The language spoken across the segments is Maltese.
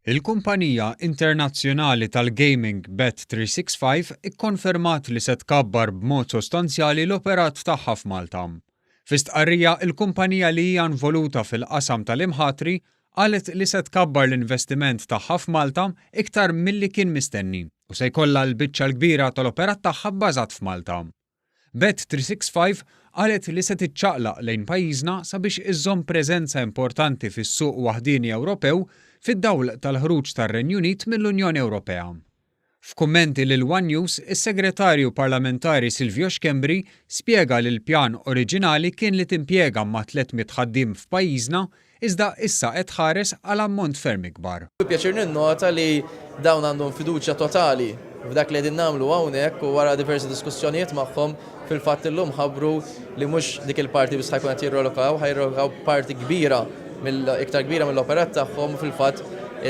Il-kumpanija internazzjonali tal-gaming Bet365 ikkonfermat li se tkabbar b'mod sostanzjali l-operat tagħha f'Malta. F'istqarrija il-kumpanija li hija involuta fil-qasam tal-imħatri qalet li se tkabbar l-investiment tagħha f'Malta iktar milli kien mistenni u se jkollha l-biċċa l-kbira tal-operat tagħha bbażat f'Malta. Bet365 qalet li se tiċċaqlaq lejn pajjiżna sabiex iżżomm preżenza importanti fis-suq waħdini Ewropew fid-dawl tal-ħruġ tar-Renju Unit mill-Unjoni Ewropea. F'kummenti lil One News, is-Segretarju Parlamentari Silvio Xkembri spjega li l-pjan oriġinali kien li timpjega ma' 300 ħaddiem f'pajjiżna iżda issa qed ħares għal ammont ferm ikbar. Pjaċir ninnota li dawn għandhom fiduċja totali f'dak li qegħdin nagħmlu hawnhekk u wara diversi diskussjonijiet magħhom fil-fatt illum ħabbru li mhux dik il-parti biss ħajkun qed ħajrolokaw parti kbira iktar kbira mill-operat tagħhom fil-fatt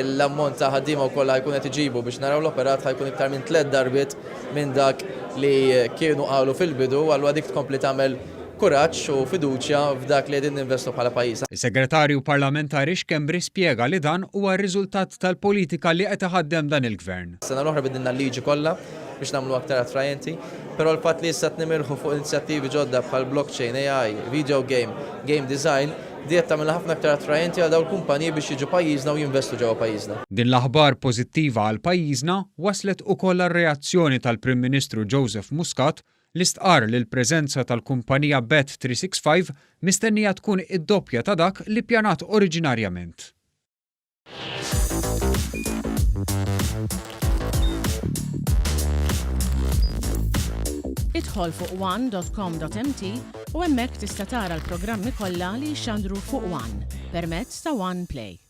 l-ammont ta' ħaddiema wkoll ħajkun qed iġibu biex naraw l-operat ħajkun iktar minn 3 darbiet minn dak li kienu qalu fil-bidu għallu dik tkompli tagħmel kuraġġ u fiduċja f'dak li qegħdin ninvestu bħala pajjiż. Is-Segretarju Parlamentari Xkembri spjega li dan huwa r-riżultat tal-politika li qed iħaddem dan il-Gvern. Sena l-oħra bidilna l-liġi kollha biex nagħmlu aktar attrajenti, però l-fatt li issa nimirħu fuq inizjattivi ġodda bħal blockchain, AI, video game design, diet tagħmilha ħafna aktar attrajenti għal dawn il-kumpaniji biex jiġu pajjiżna u jinvestu ġewwa pajjiżna. Din l-aħbar pożittiva għal pajjiżna waslet ukoll ar-reazzjoni tal-Prim Ministru Joseph Muscat li stqar li l-preżenza tal-kumpanija Bet365 mistennija tkun id-doppja ta' dak li ppjanat oriġinarjament. Idħol fuq one.com.mt u hemmhekk tista' tara l-programmi kollha li jxandru fuq One permezz ta' One Play.